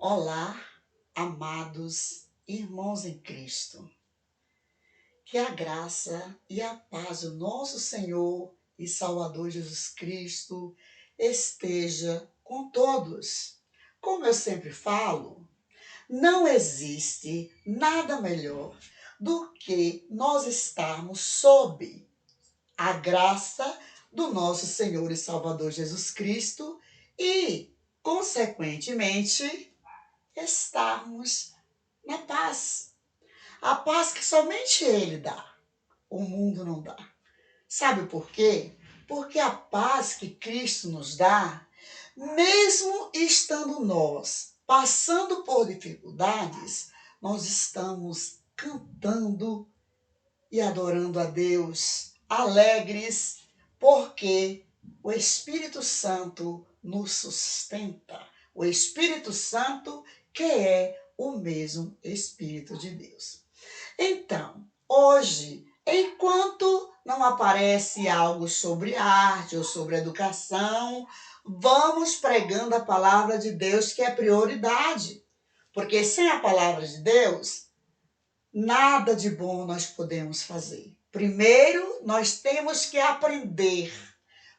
Olá, amados irmãos em Cristo. Que a graça e a paz do nosso Senhor e Salvador Jesus Cristo esteja com todos. Como eu sempre falo, não existe nada melhor do que nós estarmos sob a graça do nosso Senhor e Salvador Jesus Cristo e, consequentemente, estarmos na paz. A paz que somente Ele dá, o mundo não dá. Sabe por quê? Porque a paz que Cristo nos dá, mesmo estando nós passando por dificuldades, nós estamos cantando e adorando a Deus, alegres, porque o Espírito Santo nos sustenta. O Espírito Santo que é o mesmo Espírito de Deus. Então, hoje, enquanto não aparece algo sobre arte ou sobre educação, vamos pregando a palavra de Deus, que é prioridade. Porque sem a palavra de Deus, nada de bom nós podemos fazer. Primeiro, nós temos que aprender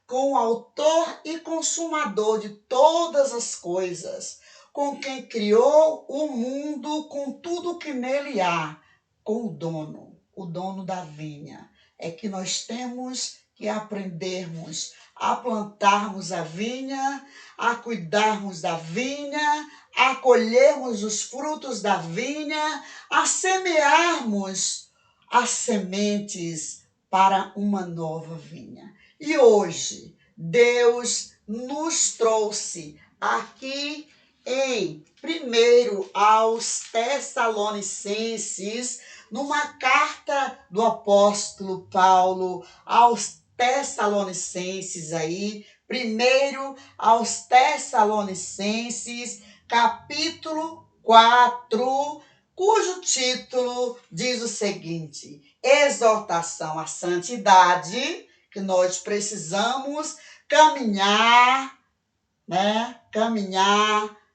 com o autor e consumador de todas as coisas, com quem criou o mundo, com tudo que nele há, com o dono da vinha. É que nós temos que aprendermos a plantarmos a vinha, a cuidarmos da vinha, a colhermos os frutos da vinha, a semearmos as sementes para uma nova vinha. E hoje, Deus nos trouxe aqui em 1 aos Tessalonicenses, numa carta do apóstolo Paulo aos Tessalonicenses aí, 1 aos Tessalonicenses, capítulo 4, cujo título diz o seguinte: exortação à santidade, que nós precisamos caminhar,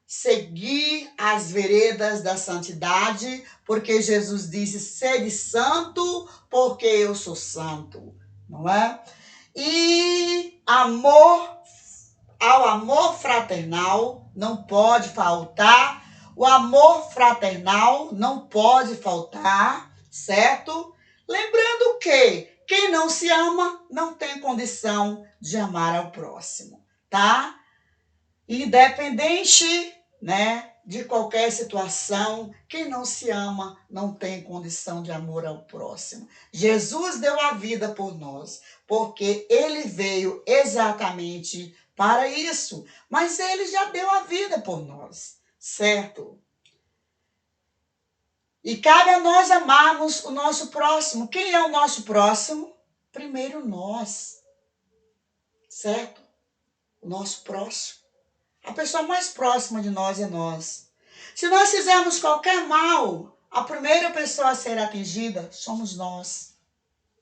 seguir as veredas da santidade, porque Jesus disse: sede santo, porque eu sou santo, não é? E ao amor fraternal não pode faltar, o amor fraternal não pode faltar, certo? Lembrando que quem não se ama não tem condição de amar ao próximo, tá? Independente, de qualquer situação, quem não se ama não tem condição de amor ao próximo. Jesus deu a vida por nós, porque ele veio exatamente para isso, mas ele já deu a vida por nós, certo? E cabe a nós amarmos o nosso próximo. Quem é o nosso próximo? Primeiro nós, certo? O nosso próximo. A pessoa mais próxima de nós é nós. Se nós fizermos qualquer mal, a primeira pessoa a ser atingida somos nós,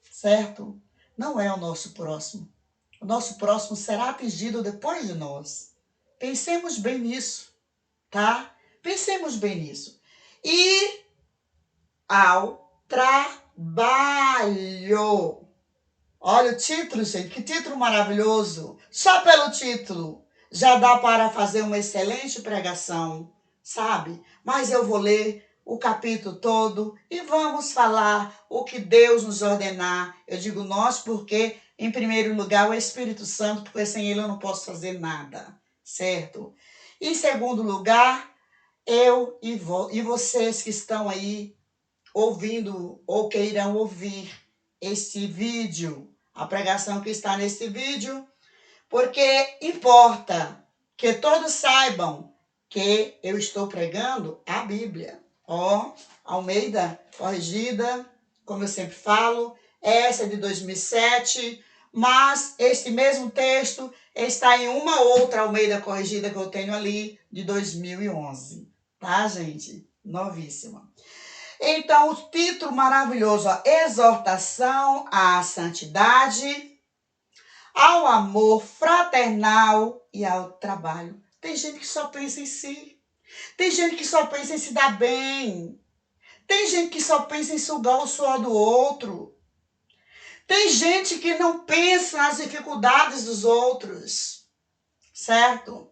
certo? Não é o nosso próximo. O nosso próximo será atingido depois de nós. Pensemos bem nisso, tá? Pensemos bem nisso. E ao trabalho. Olha o título, gente, que título maravilhoso. Só pelo título já dá para fazer uma excelente pregação, sabe? Mas eu vou ler o capítulo todo e vamos falar o que Deus nos ordenar. Eu digo nós porque, em primeiro lugar, o Espírito Santo, porque sem ele eu não posso fazer nada, certo? Em segundo lugar, eu e vocês que estão aí ouvindo ou queiram ouvir este vídeo, a pregação que está nesse vídeo, porque importa que todos saibam que eu estou pregando a Bíblia. Almeida corrigida, como eu sempre falo, essa é de 2007, mas este mesmo texto está em uma outra Almeida corrigida que eu tenho ali, de 2011, tá, gente? Novíssima. Então, o título maravilhoso, exortação à santidade, ao amor fraternal e ao trabalho. Tem gente que só pensa em si. Tem gente que só pensa em se dar bem. Tem gente que só pensa em sugar o suor do outro. Tem gente que não pensa nas dificuldades dos outros, certo?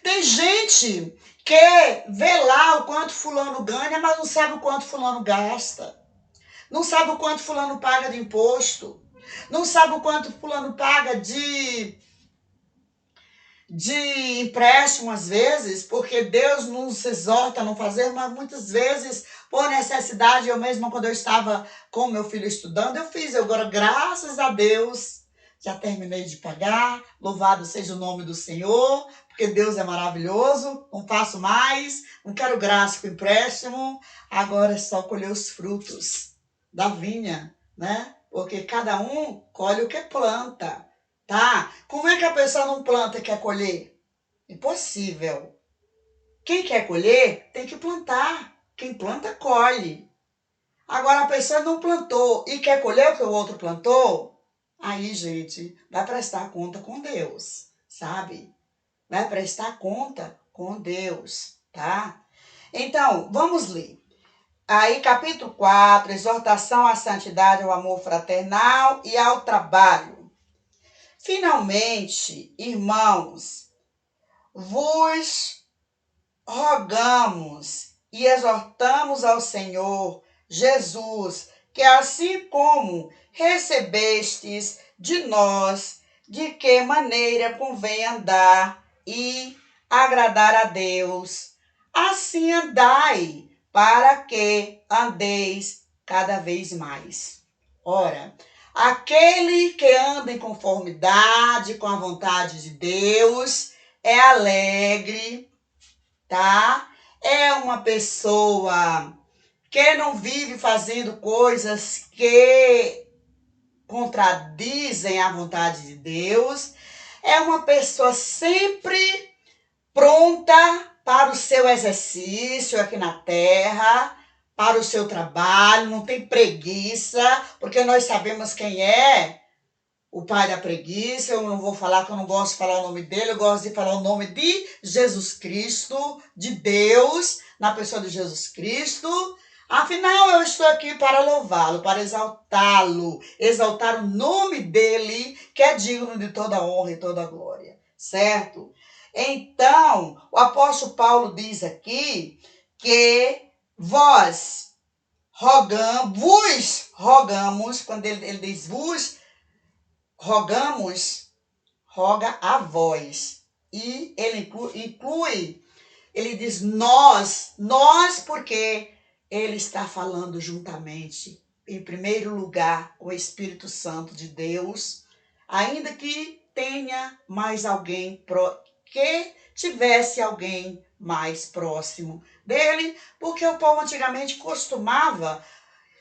Tem gente que vê lá o quanto fulano ganha, mas não sabe o quanto fulano gasta. Não sabe o quanto fulano paga de imposto. Não sabe o quanto fulano paga de empréstimo às vezes, porque Deus nos exorta a não fazer, mas muitas vezes, por necessidade, eu mesma, quando eu estava com meu filho estudando, eu fiz. Eu agora, graças a Deus, já terminei de pagar, louvado seja o nome do Senhor, porque Deus é maravilhoso, não faço mais, não quero graça com empréstimo, agora é só colher os frutos da vinha, né? Porque cada um colhe o que planta. Tá? Como é que a pessoa não planta e quer colher? Impossível. Quem quer colher tem que plantar. Quem planta, colhe. Agora, a pessoa não plantou e quer colher o que o outro plantou, aí, gente, vai prestar conta com Deus, sabe? Vai prestar conta com Deus, tá? Então, vamos ler. Aí, capítulo 4, exortação à santidade, ao amor fraternal e ao trabalho. Finalmente, irmãos, vos rogamos e exortamos ao Senhor Jesus, que assim como recebestes de nós, de que maneira convém andar e agradar a Deus, assim andai, para que andeis cada vez mais. Ora, aquele que anda em conformidade com a vontade de Deus é alegre, tá? É uma pessoa que não vive fazendo coisas que contradizem a vontade de Deus. É uma pessoa sempre pronta para o seu exercício aqui na terra, para o seu trabalho, não tem preguiça, porque nós sabemos quem é o pai da preguiça. Eu não vou falar, que eu não gosto de falar o nome dele, eu gosto de falar o nome de Jesus Cristo, de Deus, na pessoa de Jesus Cristo. Afinal, eu estou aqui para louvá-lo, para exaltá-lo, exaltar o nome dele, que é digno de toda honra e toda glória, certo? Então, o apóstolo Paulo diz aqui que vos rogamos, quando ele diz vos, rogamos, roga a vós. E ele inclui, ele diz nós porque ele está falando juntamente, em primeiro lugar, com o Espírito Santo de Deus, ainda que tenha mais alguém, que tivesse alguém mais próximo dele, porque o povo antigamente costumava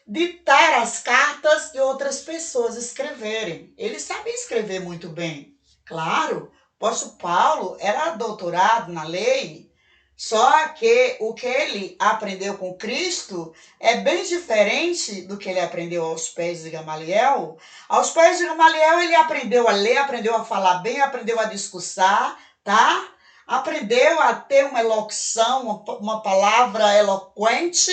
ditar as cartas de outras pessoas escreverem. Ele sabia escrever muito bem. Claro, o apóstolo Paulo era doutorado na lei, só que o que ele aprendeu com Cristo é bem diferente do que ele aprendeu aos pés de Gamaliel. Aos pés de Gamaliel ele aprendeu a ler, aprendeu a falar bem, aprendeu a discursar, tá? Aprendeu a ter uma elocução, uma palavra eloquente.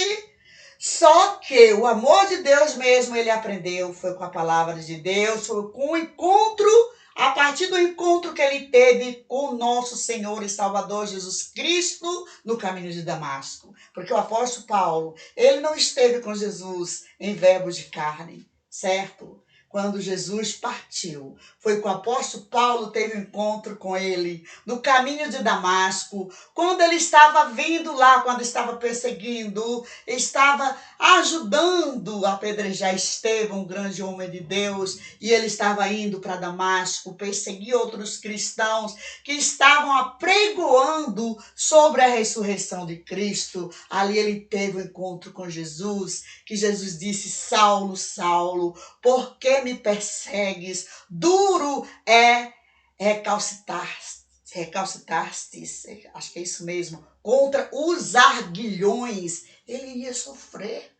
Só que o amor de Deus mesmo ele aprendeu, foi com a palavra de Deus, foi com o encontro, a partir do encontro que ele teve com o nosso Senhor e Salvador Jesus Cristo no caminho de Damasco. Porque o apóstolo Paulo, ele não esteve com Jesus em verbo de carne, certo? Quando Jesus partiu, foi que o apóstolo Paulo teve um encontro com ele no caminho de Damasco, quando ele estava vindo lá, quando estava perseguindo, estava ajudando a apedrejar Estevão, um grande homem de Deus, e ele estava indo para Damasco perseguir outros cristãos que estavam apregoando sobre a ressurreição de Cristo. Ali ele teve um encontro com Jesus, que Jesus disse: Saulo, Saulo, por que me persegues? Duro é recalcitar-te, acho que é isso mesmo, contra os arguilhões. Ele ia sofrer,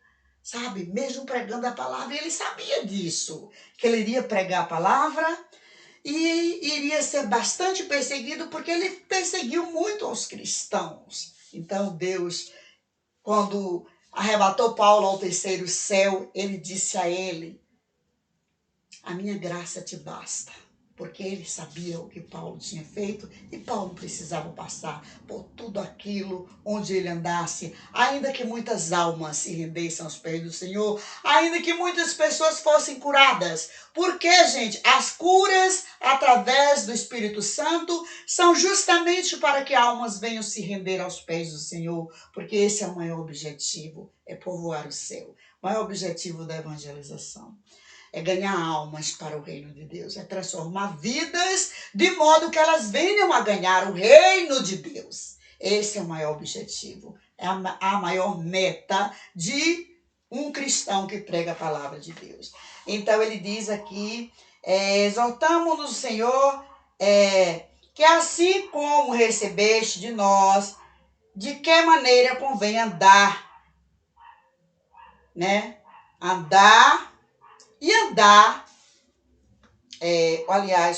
sabe? Mesmo pregando a palavra, ele sabia disso, que ele iria pregar a palavra e iria ser bastante perseguido, porque ele perseguiu muito aos cristãos. Então Deus, quando arrebatou Paulo ao terceiro céu, ele disse a ele: a minha graça te basta. Porque ele sabia o que Paulo tinha feito e Paulo precisava passar por tudo aquilo onde ele andasse, ainda que muitas almas se rendessem aos pés do Senhor, ainda que muitas pessoas fossem curadas. Porque, gente, as curas através do Espírito Santo são justamente para que almas venham se render aos pés do Senhor, porque esse é o maior objetivo, é povoar o céu, o maior objetivo da evangelização. É ganhar almas para o reino de Deus, é transformar vidas de modo que elas venham a ganhar o reino de Deus. Esse é o maior objetivo, é a maior meta de um cristão que prega a palavra de Deus. Então ele diz aqui, exortamos-nos, Senhor, que assim como recebeste de nós, de que maneira convém andar, né? Andar,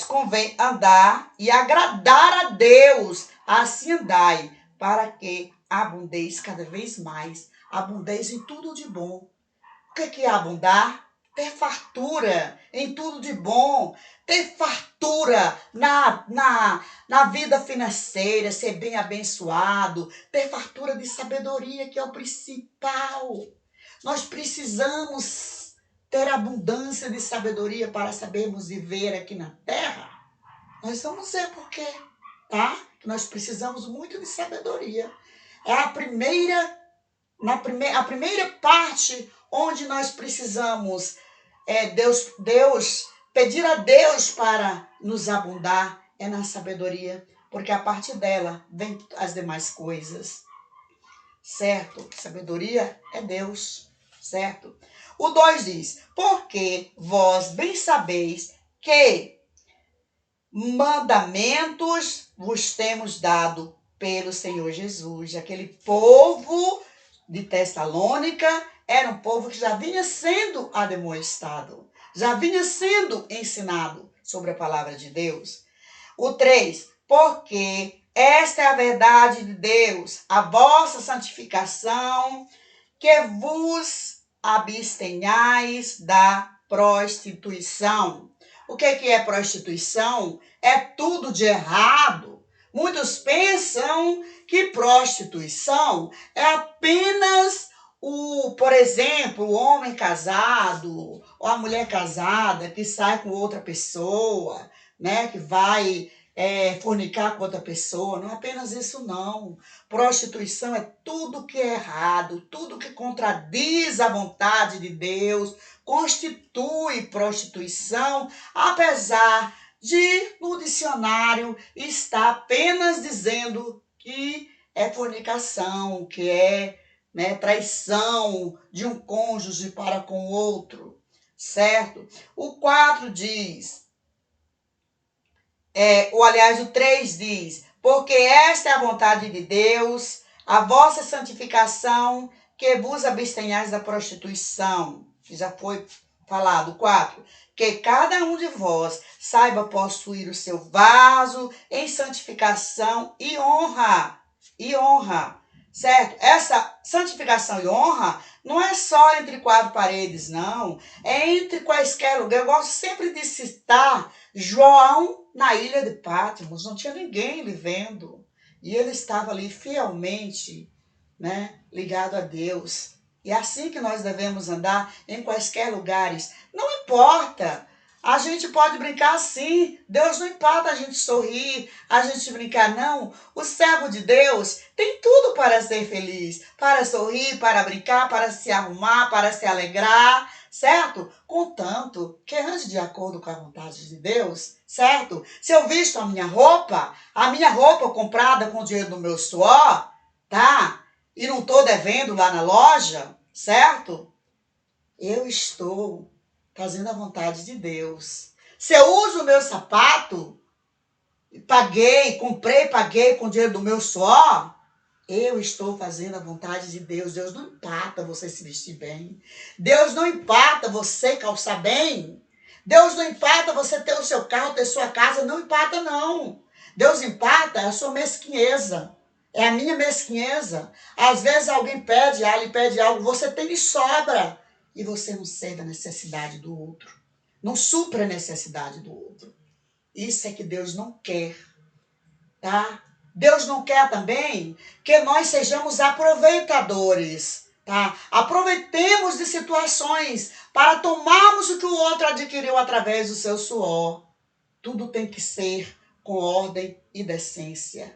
convém andar e agradar a Deus, assim andai, para que abundeis cada vez mais, abundeis em tudo de bom. O que é abundar? Ter fartura em tudo de bom, ter fartura na vida financeira, ser bem abençoado, ter fartura de sabedoria, que é o principal. Nós precisamos ter abundância de sabedoria para sabermos viver aqui na terra. Nós vamos ver por quê, tá? Nós precisamos muito de sabedoria. É a primeira parte onde nós precisamos pedir a Deus para nos abundar é na sabedoria, porque a partir dela vem as demais coisas, certo? Sabedoria é Deus, certo? O 2 diz, porque vós bem sabeis que mandamentos vos temos dado pelo Senhor Jesus. Aquele povo de Tessalônica era um povo que já vinha sendo ademoestado, já vinha sendo ensinado sobre a palavra de Deus. O 3, porque esta é a verdade de Deus, a vossa santificação, que vos abstenhais da prostituição. O que é prostituição? É tudo de errado. Muitos pensam que prostituição é apenas por exemplo, o homem casado ou a mulher casada que sai com outra pessoa, né, que vai fornicar com outra pessoa. Não é apenas isso, não. Prostituição é tudo que é errado, tudo que contradiz a vontade de Deus, constitui prostituição, apesar de no dicionário está apenas dizendo que é fornicação, que é traição de um cônjuge para com o outro, certo? O 4 diz, o 3 diz, porque esta é a vontade de Deus, a vossa santificação, que vos abstenhais da prostituição, que já foi falado. 4, que cada um de vós saiba possuir o seu vaso em santificação e honra, certo? Essa santificação e honra não é só entre quatro paredes, não. É entre quaisquer lugares. Eu gosto sempre de citar João na ilha de Patmos. Não tinha ninguém lhe vendo. E ele estava ali fielmente, né, ligado a Deus. E é assim que nós devemos andar em quaisquer lugares. Não importa. A gente pode brincar assim. Deus não importa a gente sorrir, a gente brincar, não. O servo de Deus tem tudo para ser feliz, para sorrir, para brincar, para se arrumar, para se alegrar, certo? Contanto que ande de acordo com a vontade de Deus, certo? Se eu visto a minha roupa comprada com o dinheiro do meu suor, tá? E não estou devendo lá na loja, certo? Eu estou fazendo a vontade de Deus. Se eu uso o meu sapato, paguei com o dinheiro do meu suor, eu estou fazendo a vontade de Deus. Deus não empata você se vestir bem. Deus não empata você calçar bem. Deus não empata você ter o seu carro, ter sua casa. Não empata, não. Deus empata a sua mesquinheza. É a minha mesquinheza. Às vezes alguém lhe pede algo, você tem de sobra. E você não serve a necessidade do outro. Não supra a necessidade do outro. Isso é que Deus não quer, tá? Deus não quer também que nós sejamos aproveitadores, tá? Aproveitemos de situações para tomarmos o que o outro adquiriu através do seu suor. Tudo tem que ser com ordem e decência,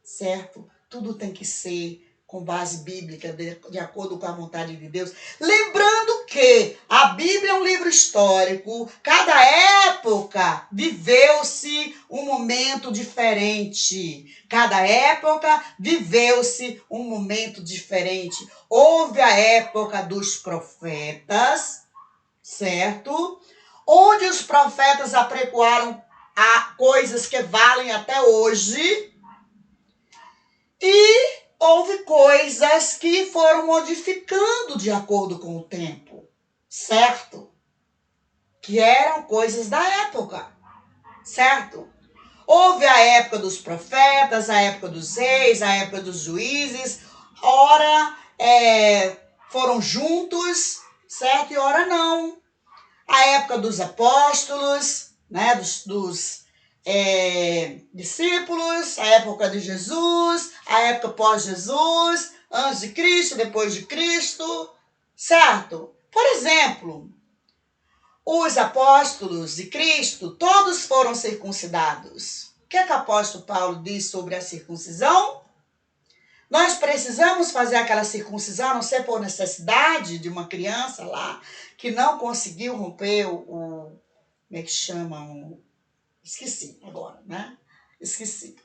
certo? Tudo tem que ser com base bíblica, de acordo com a vontade de Deus. Lembrando que a Bíblia é um livro histórico, cada época viveu-se um momento diferente. Cada época viveu-se um momento diferente. Houve a época dos profetas, certo? Onde os profetas apregoaram a coisas que valem até hoje. E houve coisas que foram modificando de acordo com o tempo, certo? Que eram coisas da época, certo? Houve a época dos profetas, a época dos reis, a época dos juízes, ora foram juntos, certo? E ora não. A época dos apóstolos, né? Dos discípulos, a época de Jesus, a época pós-Jesus, antes de Cristo, depois de Cristo, certo? Por exemplo, os apóstolos de Cristo, todos foram circuncidados. O que é que o apóstolo Paulo diz sobre a circuncisão? Nós precisamos fazer aquela circuncisão, a não ser por necessidade de uma criança lá, que não conseguiu romper como é que chama? Esqueci agora, né? Esqueci.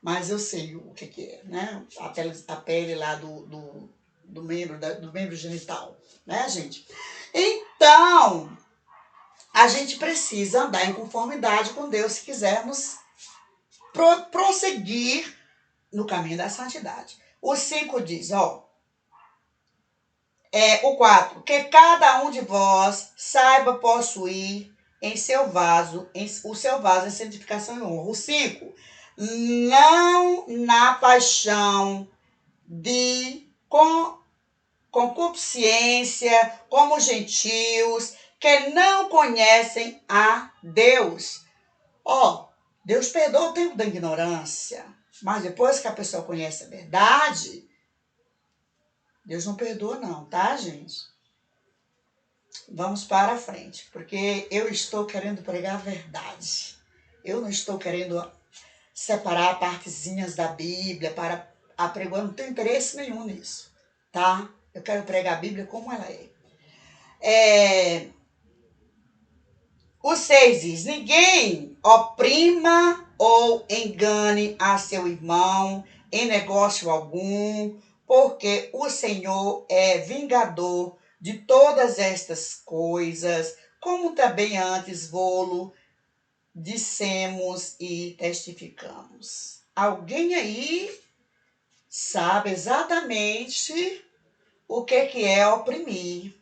Mas eu sei o que é, né? A pele lá do membro genital, né, gente? Então, a gente precisa andar em conformidade com Deus se quisermos prosseguir no caminho da santidade. O 5 diz, o 4, que cada um de vós saiba possuir em seu vaso, o seu vaso em santificação e honra. O 5, não na paixão de concupiscência, como gentios, que não conhecem a Deus. Deus perdoa o tempo da ignorância, mas depois que a pessoa conhece a verdade, Deus não perdoa não, tá, gente? Vamos para a frente, porque eu estou querendo pregar a verdade. Eu não estou querendo separar partezinhas da Bíblia para apregoar, não tenho interesse nenhum nisso, tá? Eu quero pregar a Bíblia como ela é. O 6 diz, ninguém oprima ou engane a seu irmão em negócio algum, porque o Senhor é vingador de todas estas coisas, como também antes vô-lo dissemos e testificamos. Alguém aí sabe exatamente o que é oprimir,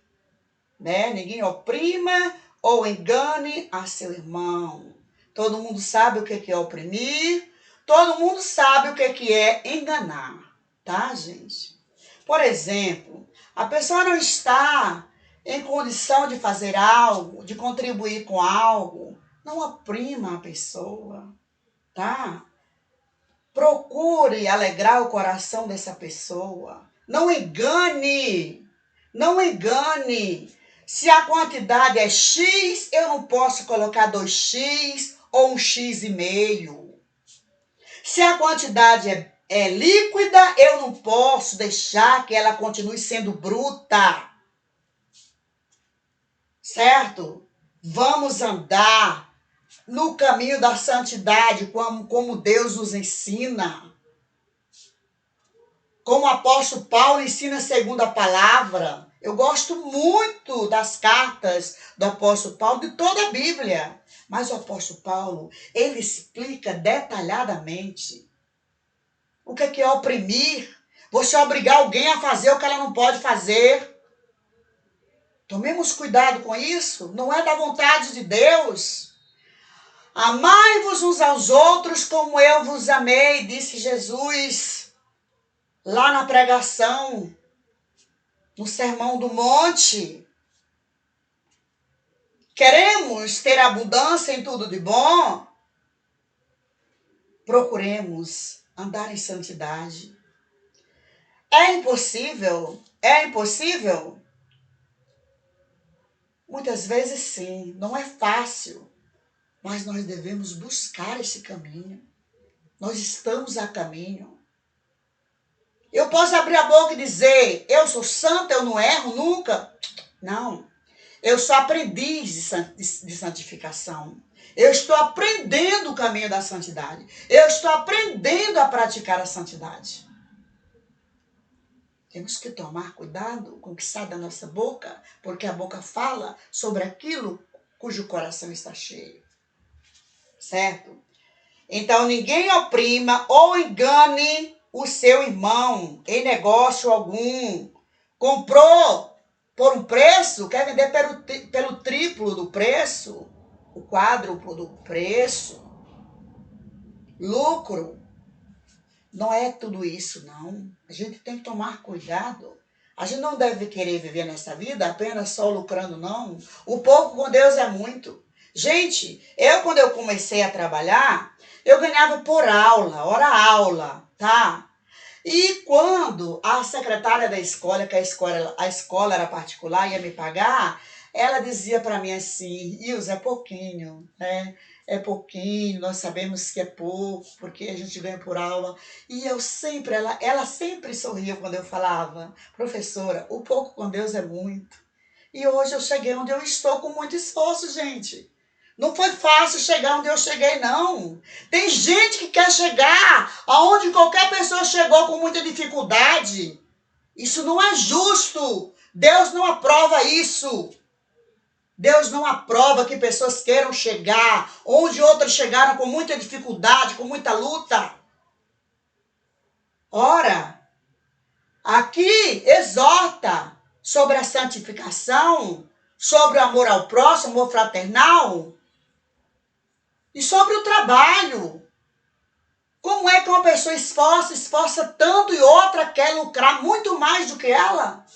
né? Ninguém oprima ou engane a seu irmão. Todo mundo sabe o que é oprimir, todo mundo sabe o que é enganar, tá, gente? Por exemplo, a pessoa não está em condição de fazer algo, de contribuir com algo, não oprima a pessoa, tá? Procure alegrar o coração dessa pessoa. Não engane, não engane. Se a quantidade é X, eu não posso colocar 2x ou 1,5x. Se a quantidade é líquida, eu não posso deixar que ela continue sendo bruta. Certo? Vamos andar no caminho da santidade, como Deus nos ensina. Como o apóstolo Paulo ensina segundo a palavra. Eu gosto muito das cartas do apóstolo Paulo, de toda a Bíblia. Mas o apóstolo Paulo, ele explica detalhadamente o que é oprimir. Você obrigar alguém a fazer o que ela não pode fazer. Tomemos cuidado com isso. Não é da vontade de Deus. Amai-vos uns aos outros como eu vos amei, disse Jesus. lá na pregação, no Sermão do Monte. Queremos ter abundância em tudo de bom? Procuremos andar em santidade. É impossível? É impossível? Muitas vezes sim, não é fácil, mas nós devemos buscar esse caminho. Nós estamos a caminho. Eu posso abrir a boca e dizer, eu sou santa, eu não erro nunca. Não, eu sou aprendiz de santificação. Eu estou aprendendo o caminho da santidade. Eu estou aprendendo a praticar a santidade. Temos que tomar cuidado com o que sai da nossa boca, porque a boca fala sobre aquilo cujo coração está cheio. Certo? Então, ninguém oprima ou engane o seu irmão em negócio algum. Comprou por um preço, quer vender pelo triplo do preço, o quádruplo do preço. Lucro. Não é tudo isso, não. A gente tem que tomar cuidado. A gente não deve querer viver nessa vida apenas só lucrando, não. O pouco com Deus é muito. Gente, quando eu comecei a trabalhar, eu ganhava por aula, hora aula, tá? E quando a secretária da escola, que a escola era particular, ia me pagar, ela dizia para mim assim, Ilza, é pouquinho, né? É pouquinho, nós sabemos que é pouco, porque a gente ganha por aula. E eu sempre, ela sempre sorria quando eu falava, professora, o pouco com Deus é muito. E hoje eu cheguei onde eu estou com muito esforço, gente. Não foi fácil chegar onde eu cheguei, não. Tem gente que quer chegar aonde qualquer pessoa chegou com muita dificuldade. Isso não é justo. Deus não aprova isso. Deus não aprova que pessoas queiram chegar onde outras chegaram com muita dificuldade, com muita luta. Ora, aqui exorta sobre a santificação, sobre o amor ao próximo, amor fraternal e sobre o trabalho. Como é que uma pessoa esforça tanto e outra quer lucrar muito mais do que ela?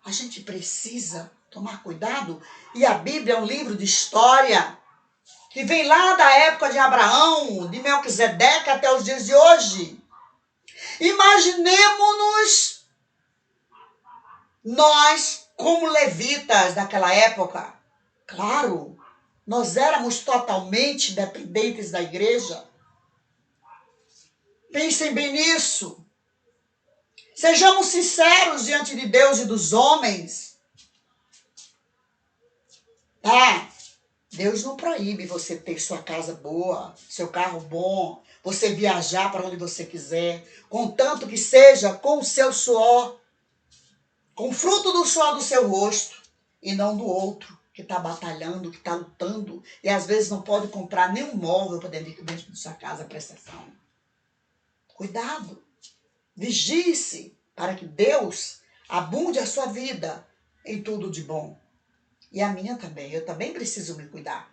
A gente precisa tomar cuidado. E a Bíblia é um livro de história que vem lá da época de Abraão, de Melquisedeque até os dias de hoje. Imaginemos-nos nós como levitas daquela época. Claro, nós éramos totalmente dependentes da igreja. Pensem bem nisso. Sejamos sinceros diante de Deus e dos homens. Tá? Deus não proíbe você ter sua casa boa, seu carro bom, você viajar para onde você quiser, contanto que seja com o seu suor, com o fruto do suor do seu rosto, e não do outro, que está batalhando, que está lutando, e às vezes não pode comprar nenhum móvel para dentro de sua casa, prestação. Cuidado, vigie-se para que Deus abunde a sua vida em tudo de bom. E a minha também, eu também preciso me cuidar.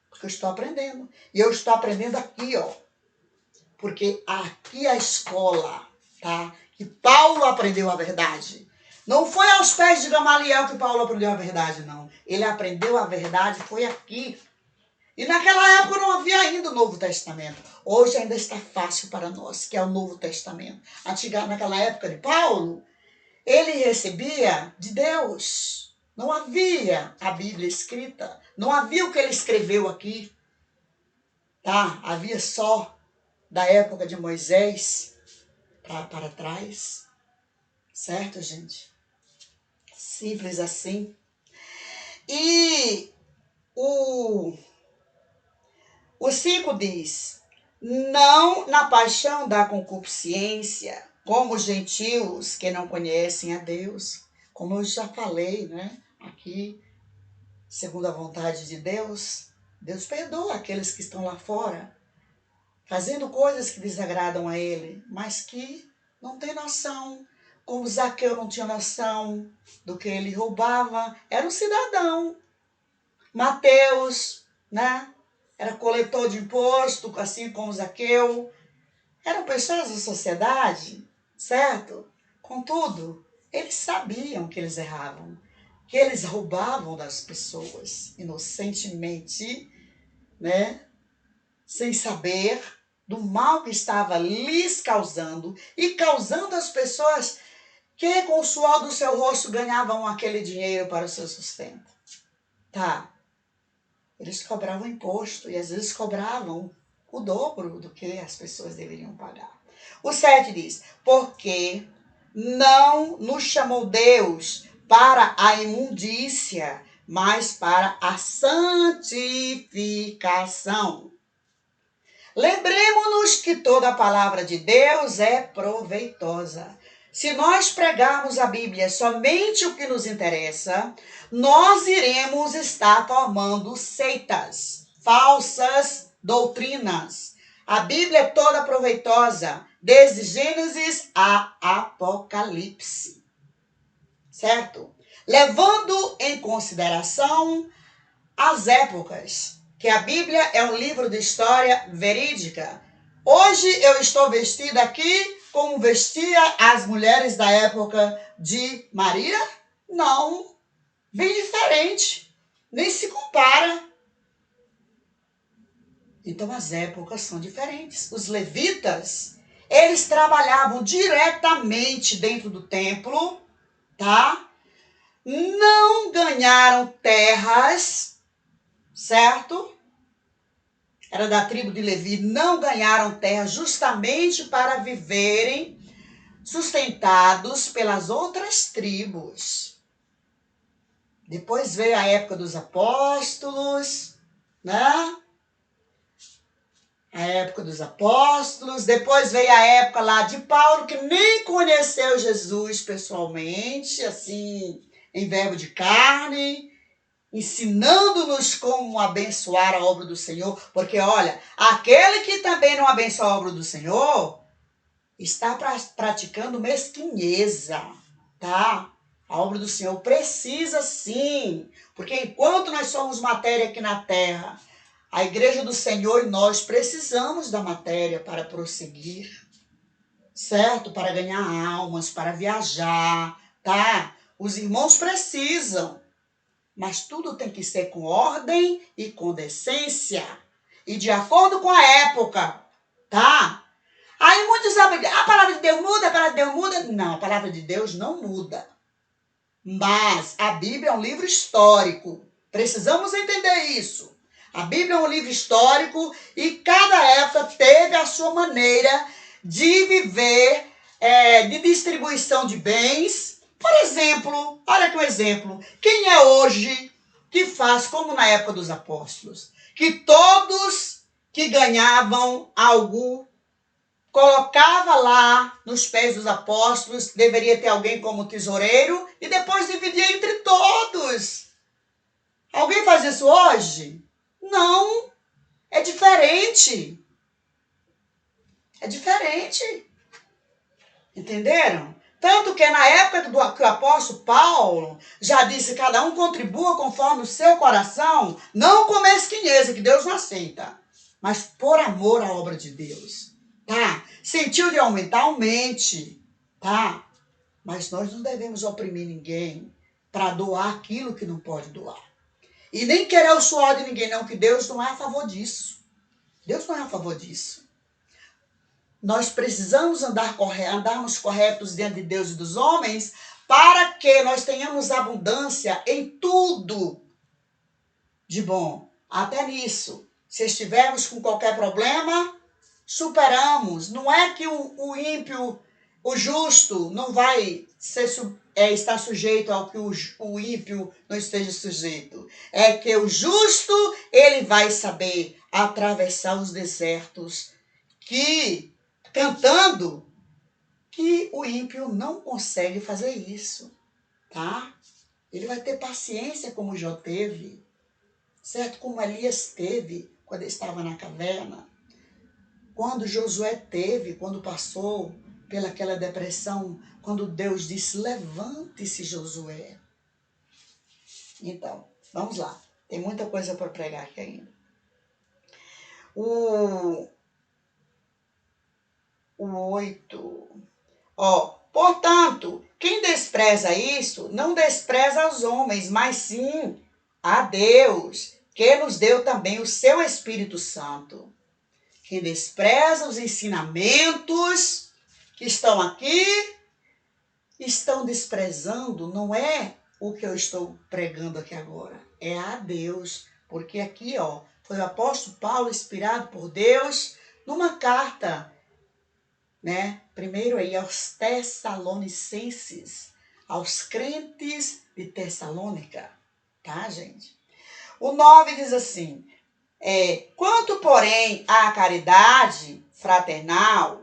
Porque eu estou aprendendo. E eu estou aprendendo aqui, ó. Porque aqui é a escola, tá? Que Paulo aprendeu a verdade. Não foi aos pés de Gamaliel que Paulo aprendeu a verdade, não. Ele aprendeu a verdade, foi aqui. E naquela época não havia ainda o Novo Testamento. Hoje ainda está fácil para nós, que é o Novo Testamento. Naquela época de Paulo, ele recebia de Deus. Não havia a Bíblia escrita. Não havia o que ele escreveu aqui. Tá? Havia só da época de Moisés para trás. Certo, gente? Simples assim. E o 5 diz, não na paixão da concupiscência, como os gentios que não conhecem a Deus. Como eu já falei, né? Aqui, segundo a vontade de Deus, Deus perdoa aqueles que estão lá fora, fazendo coisas que desagradam a Ele, mas que não tem noção. Como Zaqueu não tinha noção do que ele roubava, era um cidadão. Mateus, né? Era coletor de imposto, assim como Zaqueu. Eram pessoas da sociedade, certo? Contudo, eles sabiam que eles erravam, que eles roubavam das pessoas inocentemente, né? Sem saber do mal que estava lhes causando e causando às pessoas que com o suor do seu rosto ganhavam aquele dinheiro para o seu sustento. Tá, eles cobravam imposto e às vezes cobravam o dobro do que as pessoas deveriam pagar. O 7 diz, porque não nos chamou Deus para a imundícia, mas para a santificação. Lembremos-nos que toda a palavra de Deus é proveitosa. Se nós pregarmos a Bíblia somente o que nos interessa, nós iremos estar formando seitas, falsas doutrinas. A Bíblia é toda proveitosa, desde Gênesis a Apocalipse. Certo? Levando em consideração as épocas, que a Bíblia é um livro de história verídica. Hoje eu estou vestida aqui como vestia as mulheres da época de Maria? Não, bem diferente, nem se compara. Então as épocas são diferentes. Os levitas, eles trabalhavam diretamente dentro do templo, tá? Não ganharam terras, certo? Era da tribo de Levi, não ganharam terra justamente para viverem sustentados pelas outras tribos. Depois veio a época dos apóstolos, né? A época dos apóstolos. Depois veio a época lá de Paulo, que nem conheceu Jesus pessoalmente, assim, em verbo de carne, ensinando-nos como abençoar a obra do Senhor, porque olha, aquele que também não abençoa a obra do Senhor, está praticando mesquinheza, tá? A obra do Senhor precisa sim, porque enquanto nós somos matéria aqui na terra, a igreja do Senhor e nós precisamos da matéria para prosseguir, certo? Para ganhar almas, para viajar, tá? Os irmãos precisam. Mas tudo tem que ser com ordem e com decência. E de acordo com a época, tá? Aí muitos sabem, a palavra de Deus muda, a palavra de Deus muda. Não, a palavra de Deus não muda. Mas a Bíblia é um livro histórico. Precisamos entender isso. A Bíblia é um livro histórico e cada época teve a sua maneira de viver, de distribuição de bens. Por exemplo, olha aqui um exemplo. Quem é hoje que faz como na época dos apóstolos? Que todos que ganhavam algo, colocava lá nos pés dos apóstolos, deveria ter alguém como tesoureiro e depois dividia entre todos. Alguém faz isso hoje? Não, é diferente. É diferente. Entenderam? Tanto que na época que o apóstolo Paulo já disse, cada um contribua conforme o seu coração, não com mesquinheza, que Deus não aceita, mas por amor à obra de Deus, tá? Sentiu de aumentar, aumente, tá? Mas nós não devemos oprimir ninguém para doar aquilo que não pode doar. E nem querer o suor de ninguém, não, que Deus não é a favor disso. Deus não é a favor disso. Nós precisamos andarmos corretos diante de Deus e dos homens para que nós tenhamos abundância em tudo de bom. Até nisso. Se estivermos com qualquer problema, superamos. Não é que o ímpio, o justo, não vai estar sujeito ao que o ímpio não esteja sujeito. É que o justo, ele vai saber atravessar os desertos cantando, que o ímpio não consegue fazer isso, tá? Ele vai ter paciência como Jó teve, certo? Como Elias teve quando estava na caverna, quando Josué teve, quando passou pelaquela depressão, quando Deus disse, levante-se, Josué. Então, vamos lá. Tem muita coisa para pregar aqui ainda. O 8... Portanto, quem despreza isso, não despreza os homens, mas sim a Deus, que nos deu também o seu Espírito Santo. Quem despreza os ensinamentos que estão aqui, estão desprezando, não é o que eu estou pregando aqui agora, é a Deus. Porque aqui, foi o apóstolo Paulo, inspirado por Deus, numa carta, né? Primeiro aí aos Tessalonicenses, aos crentes de Tessalônica, tá, gente? O 9 diz assim, quanto, porém, à caridade fraternal,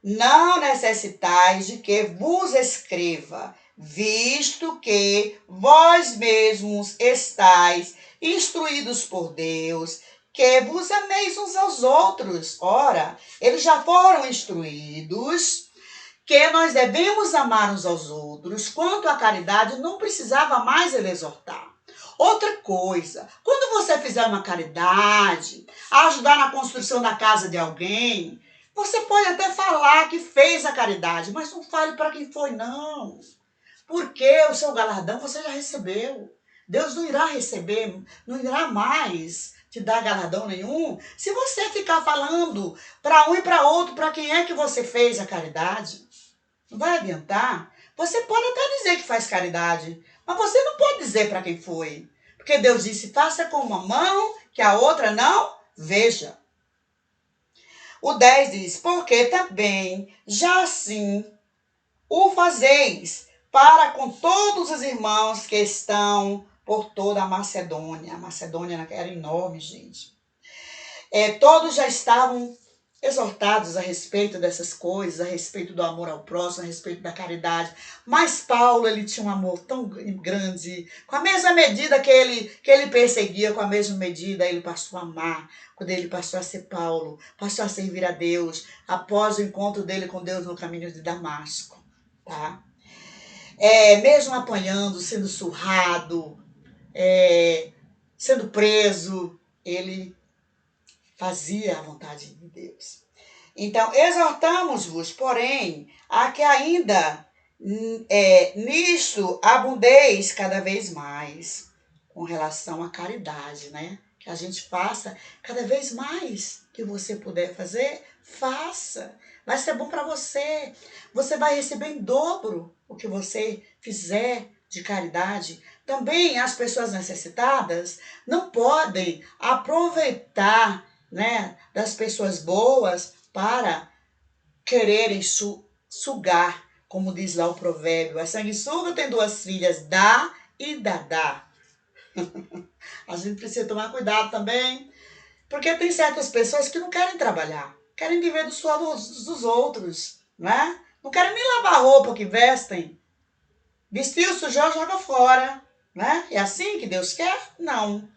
não necessitais de que vos escreva, visto que vós mesmos estáis instruídos por Deus, que vos ameis uns aos outros. Ora, eles já foram instruídos que nós devemos amar uns aos outros. Quanto à caridade, não precisava mais ele exortar. Outra coisa, quando você fizer uma caridade, ajudar na construção da casa de alguém, você pode até falar que fez a caridade, mas não fale para quem foi, não. Porque o seu galardão você já recebeu. Deus não irá receber, não irá mais te dar galardão nenhum se você ficar falando para um e para outro, para quem é que você fez a caridade. Não vai adiantar. Você pode até dizer que faz caridade, mas você não pode dizer para quem foi. Porque Deus disse, faça com uma mão que a outra não veja. O 10 diz, porque também já assim o fazeis para com todos os irmãos que estão por toda a Macedônia. A Macedônia era enorme, gente. Todos já estavam exortados a respeito dessas coisas, a respeito do amor ao próximo, a respeito da caridade. Mas Paulo, ele tinha um amor tão grande, com a mesma medida que ele perseguia, com a mesma medida ele passou a amar, quando ele passou a ser Paulo, passou a servir a Deus, após o encontro dele com Deus no caminho de Damasco, tá? Mesmo apanhando, sendo surrado, sendo preso, ele fazia a vontade de Deus. Então, exortamos-vos, porém, a que ainda nisto abundeis cada vez mais, com relação à caridade, né? Que a gente faça cada vez mais que você puder fazer, faça. Vai ser bom para você. Você vai receber em dobro o que você fizer de caridade. Também as pessoas necessitadas não podem aproveitar, né, das pessoas boas para quererem sugar, como diz lá o provérbio. A sanguessuga tem duas filhas, dá e dá. A gente precisa tomar cuidado também, porque tem certas pessoas que não querem trabalhar, querem viver do suor dos outros, né? Não querem nem lavar a roupa que vestem. Vestiu, sujou, joga fora, né? É assim que Deus quer? Não.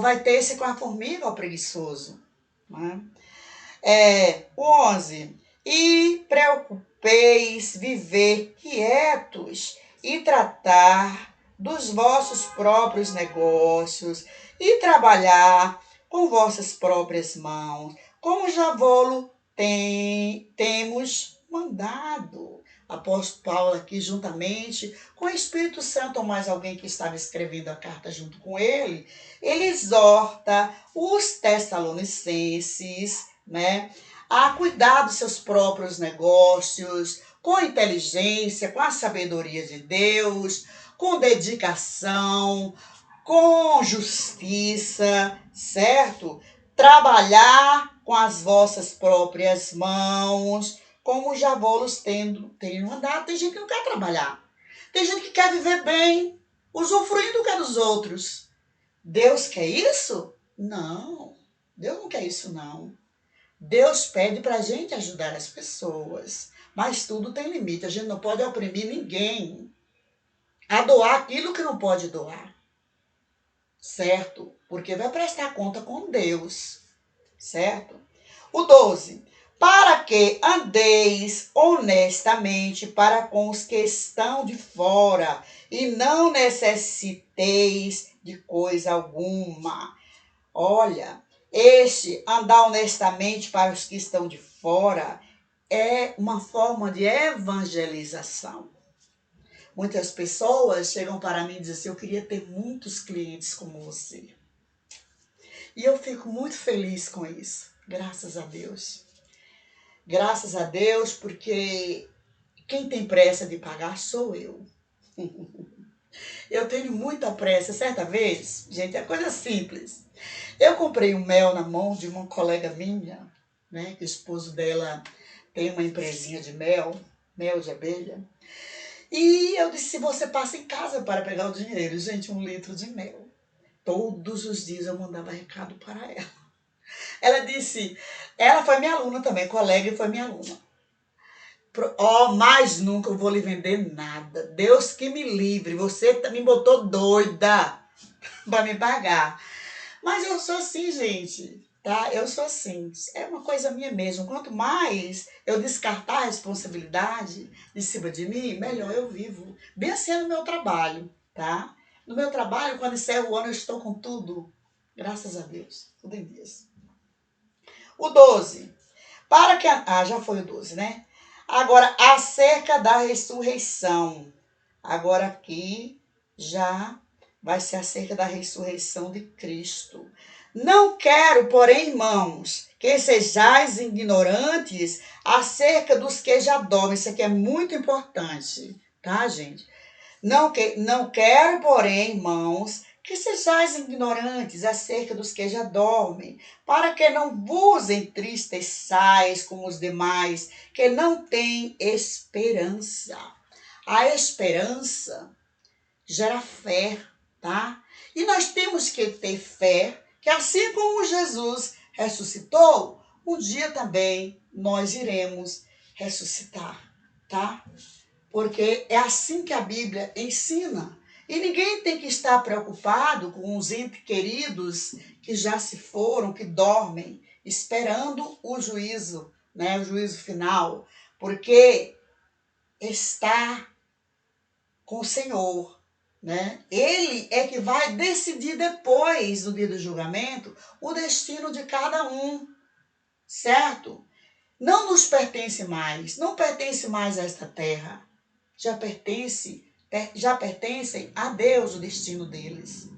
Vai ter esse com a formiga, o preguiçoso, né? O 11. E preocupeis viver quietos e tratar dos vossos próprios negócios e trabalhar com vossas próprias mãos, como já vou-lo temos mandado. Apóstolo Paulo aqui, juntamente com o Espírito Santo, ou mais alguém que estava escrevendo a carta junto com ele, ele exorta os Tessalonicenses, né, a cuidar dos seus próprios negócios, com inteligência, com a sabedoria de Deus, com dedicação, com justiça, certo? Trabalhar com as vossas próprias mãos, como já vou-los tenho mandado. Tem gente que não quer trabalhar. Tem gente que quer viver bem, usufruindo do que é dos outros. Deus quer isso? Não. Deus não quer isso, não. Deus pede para a gente ajudar as pessoas, mas tudo tem limite. A gente não pode oprimir ninguém a doar aquilo que não pode doar, certo? Porque vai prestar conta com Deus, certo? O 12. Para que andeis honestamente para com os que estão de fora e não necessiteis de coisa alguma. Olha, andar honestamente para os que estão de fora é uma forma de evangelização. Muitas pessoas chegam para mim e dizem assim, eu queria ter muitos clientes como você. E eu fico muito feliz com isso, graças a Deus. Graças a Deus, porque quem tem pressa de pagar sou eu. Eu tenho muita pressa. Certa vez, gente, é coisa simples. Eu comprei um mel na mão de uma colega minha, né, que o esposo dela tem uma empresinha de mel, mel de abelha. E eu disse, se você passa em casa para pegar o dinheiro. Gente, 1 litro de mel. Todos os dias eu mandava recado para ela. Ela disse, ela foi minha aluna também, colega e foi minha aluna. Mais nunca eu vou lhe vender nada. Deus que me livre, você me botou doida para me pagar. Mas eu sou assim, gente, tá? Eu sou assim. É uma coisa minha mesmo. Quanto mais eu descartar a responsabilidade de cima de mim, melhor eu vivo. Bem assim é no meu trabalho, tá? No meu trabalho, quando encerro o ano, eu estou com tudo. Graças a Deus. Tudo em dias. O 12. Para que... já foi o 12, né? Agora, acerca da ressurreição. Agora aqui já vai ser acerca da ressurreição de Cristo. Não quero, porém, irmãos, que sejais ignorantes acerca dos que já dormem. Isso aqui é muito importante, tá, gente? Não quero, porém, irmãos, que sejais ignorantes acerca dos que já dormem, para que não vos entristeçais como os demais, que não têm esperança. A esperança gera fé, tá? E nós temos que ter fé, que assim como Jesus ressuscitou, um dia também nós iremos ressuscitar, tá? Porque é assim que a Bíblia ensina. E ninguém tem que estar preocupado com os entes queridos que já se foram, que dormem, esperando o juízo, né? O juízo final. Porque está com o Senhor, né? Ele é que vai decidir depois do dia do julgamento o destino de cada um, certo? Não nos pertence mais, não pertence mais a esta terra. Já pertencem a Deus o destino deles,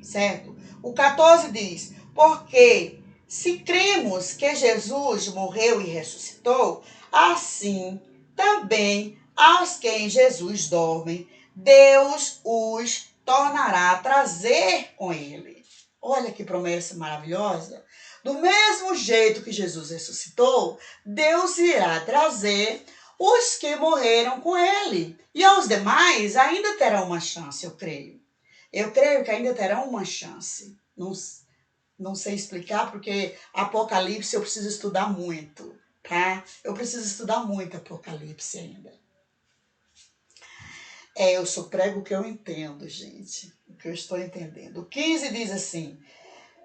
certo? O 14 diz, porque se cremos que Jesus morreu e ressuscitou, assim também aos que em Jesus dormem, Deus os tornará a trazer com ele. Olha que promessa maravilhosa. Do mesmo jeito que Jesus ressuscitou, Deus irá trazer os que morreram com ele. E aos demais ainda terão uma chance, eu creio. Eu creio que ainda terão uma chance. Não sei explicar, porque Apocalipse eu preciso estudar muito, tá? Eu preciso estudar muito Apocalipse ainda. Eu só prego o que eu entendo, gente. O que eu estou entendendo. O 15 diz assim,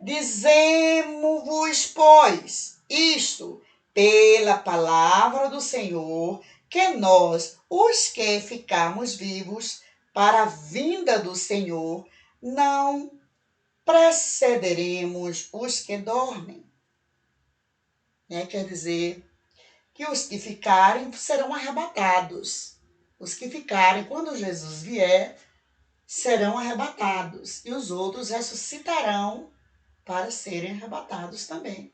dizemos-vos, pois, isto pela palavra do Senhor, que nós, os que ficamos vivos para a vinda do Senhor, não precederemos os que dormem. Quer dizer que os que ficarem serão arrebatados. Os que ficarem, quando Jesus vier, serão arrebatados. E os outros ressuscitarão para serem arrebatados também.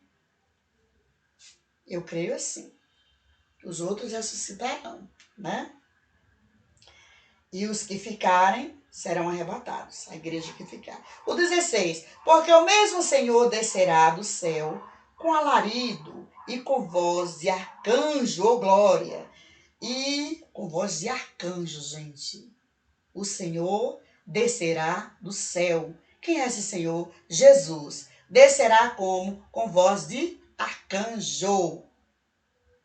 Eu creio assim. Os outros ressuscitarão, né? E os que ficarem serão arrebatados. A igreja que ficar. O 16. Porque o mesmo Senhor descerá do céu com alarido e com voz de arcanjo, ou glória. E com voz de arcanjo, gente. O Senhor descerá do céu. Quem é esse Senhor? Jesus. Descerá como? Com voz de arcanjo.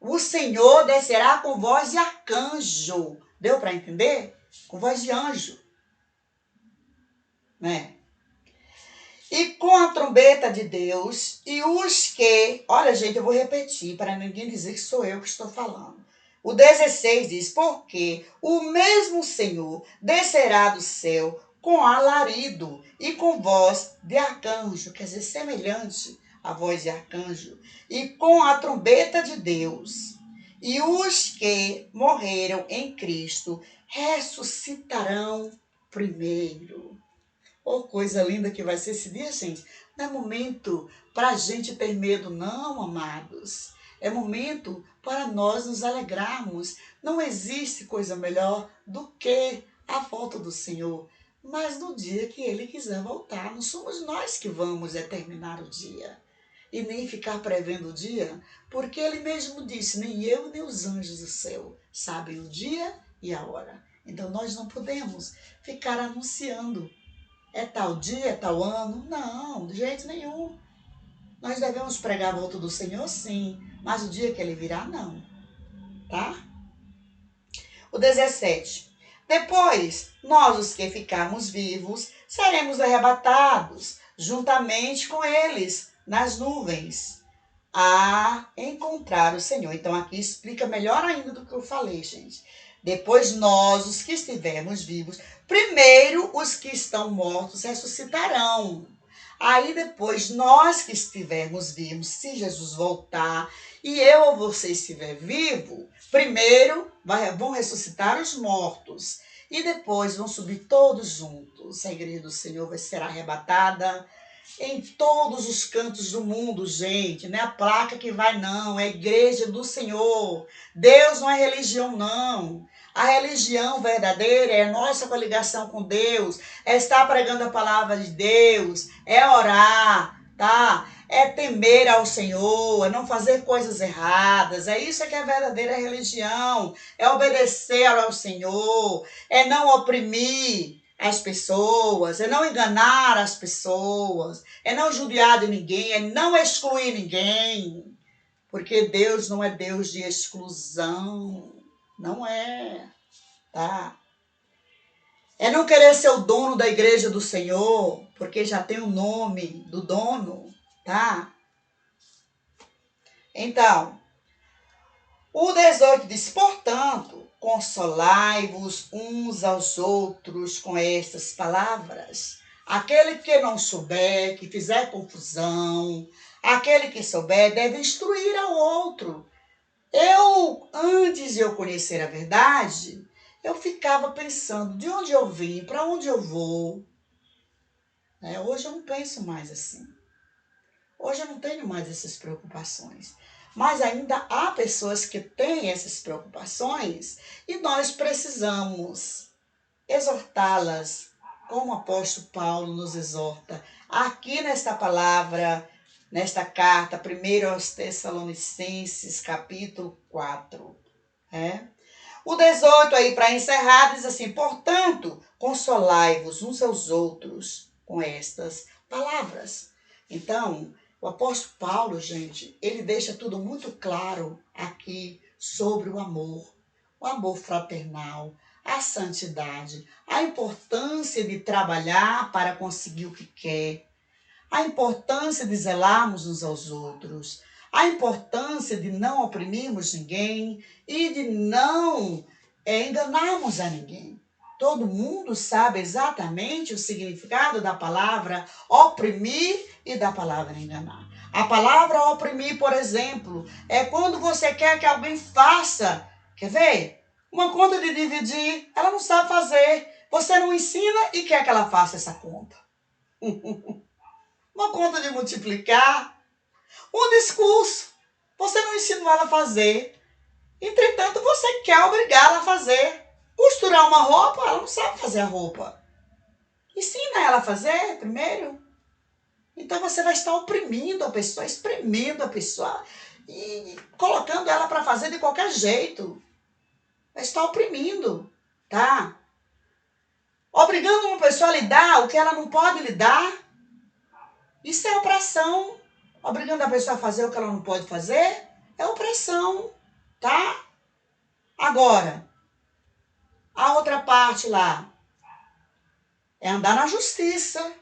O Senhor descerá com voz de arcanjo. Deu para entender? Com voz de anjo. Né? E com a trombeta de Deus, e os que... Olha, gente, eu vou repetir para ninguém dizer que sou eu que estou falando. O 16 diz, porque o mesmo Senhor descerá do céu com alarido e com voz de arcanjo, quer dizer, semelhante à voz de arcanjo, e com a trombeta de Deus. E os que morreram em Cristo ressuscitarão primeiro. Oh, coisa linda que vai ser esse dia, gente. Não é momento para a gente ter medo, não, amados. É momento para nós nos alegrarmos. Não existe coisa melhor do que a volta do Senhor. Mas no dia que Ele quiser voltar, não somos nós que vamos determinar o dia. E nem ficar prevendo o dia, porque Ele mesmo disse, nem eu nem os anjos do céu sabem o dia e a hora. Então nós não podemos ficar anunciando. É tal dia, é tal ano? Não, de jeito nenhum. Nós devemos pregar a volta do Senhor, sim, mas o dia que Ele virá, não. Tá? O 17. Depois, nós os que ficarmos vivos, seremos arrebatados, juntamente com eles, nas nuvens, a encontrar o Senhor. Então aqui explica melhor ainda do que eu falei, gente. Depois nós, os que estivermos vivos, primeiro os que estão mortos ressuscitarão. Aí depois nós que estivermos vivos, se Jesus voltar e eu ou você estiver vivo, primeiro vão ressuscitar os mortos e depois vão subir todos juntos. A igreja do Senhor vai ser arrebatada em todos os cantos do mundo, gente. Não é a placa que vai, não. É a igreja do Senhor. Deus não é religião, não. A religião verdadeira é a nossa coligação com Deus. É estar pregando a palavra de Deus. É orar, tá? É temer ao Senhor. É não fazer coisas erradas. É isso que é a verdadeira religião. É obedecer ao Senhor. É não oprimir as pessoas, é não enganar as pessoas, é não judiar de ninguém, é não excluir ninguém, porque Deus não é Deus de exclusão, não é, tá? É não querer ser o dono da igreja do Senhor, porque já tem o nome do dono, tá? Então, o 18 diz, portanto, consolai-vos uns aos outros com estas palavras. Aquele que não souber, que fizer confusão, aquele que souber deve instruir ao outro. Antes de eu conhecer a verdade, eu ficava pensando de onde eu vim, para onde eu vou. Hoje eu não penso mais assim. Hoje eu não tenho mais essas preocupações. Mas ainda há pessoas que têm essas preocupações e nós precisamos exortá-las, como o apóstolo Paulo nos exorta. Aqui nesta palavra, nesta carta, 1 aos Tessalonicenses, capítulo 4. O 18 aí, para encerrar, diz assim, portanto, consolai-vos uns aos outros com estas palavras. Então, o apóstolo Paulo, gente, ele deixa tudo muito claro aqui sobre o amor fraternal, a santidade, a importância de trabalhar para conseguir o que quer, a importância de zelarmos uns aos outros, a importância de não oprimirmos ninguém e de não enganarmos a ninguém. Todo mundo sabe exatamente o significado da palavra oprimir e da palavra enganar. A palavra oprimir, por exemplo, é quando você quer que alguém faça, quer ver? Uma conta de dividir, ela não sabe fazer. Você não ensina e quer que ela faça essa conta. Uma conta de multiplicar, um discurso. Você não ensinou ela a fazer. Entretanto, você quer obrigá-la a fazer. Costurar uma roupa, ela não sabe fazer a roupa. Ensina ela a fazer primeiro. Então você vai estar oprimindo a pessoa, espremendo a pessoa e colocando ela para fazer de qualquer jeito. Vai estar oprimindo, tá? Obrigando uma pessoa a lidar o que ela não pode lidar. Isso é opressão. Obrigando a pessoa a fazer o que ela não pode fazer é opressão, tá? Agora, a outra parte lá é andar na justiça,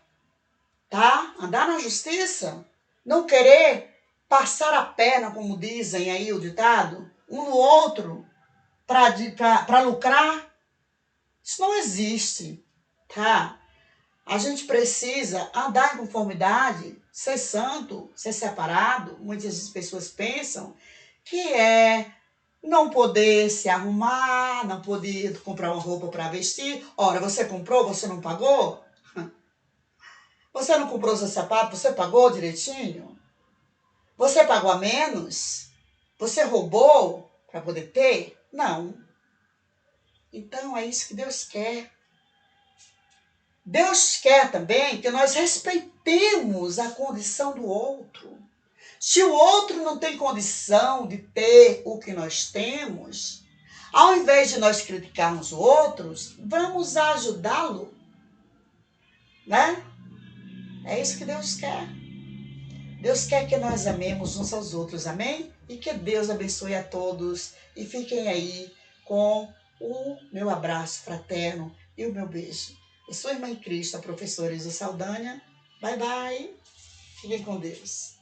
tá? Andar na justiça, não querer passar a perna, como dizem aí o ditado, um no outro para lucrar. Isso não existe, tá? A gente precisa andar em conformidade, ser santo, ser separado. Muitas pessoas pensam que é não poder se arrumar, não poder comprar uma roupa para vestir. Ora, você comprou, você não pagou? Você não comprou seu sapato, você pagou direitinho? Você pagou a menos? Você roubou para poder ter? Não. Então é isso que Deus quer. Deus quer também que nós respeitemos a condição do outro. Se o outro não tem condição de ter o que nós temos, ao invés de nós criticarmos o outro, vamos ajudá-lo, né? É isso que Deus quer. Deus quer que nós amemos uns aos outros, amém? E que Deus abençoe a todos e fiquem aí com o meu abraço fraterno e o meu beijo. Eu sou irmã em Cristo, a professora Isa Saldanha. Bye, bye. Fiquem com Deus.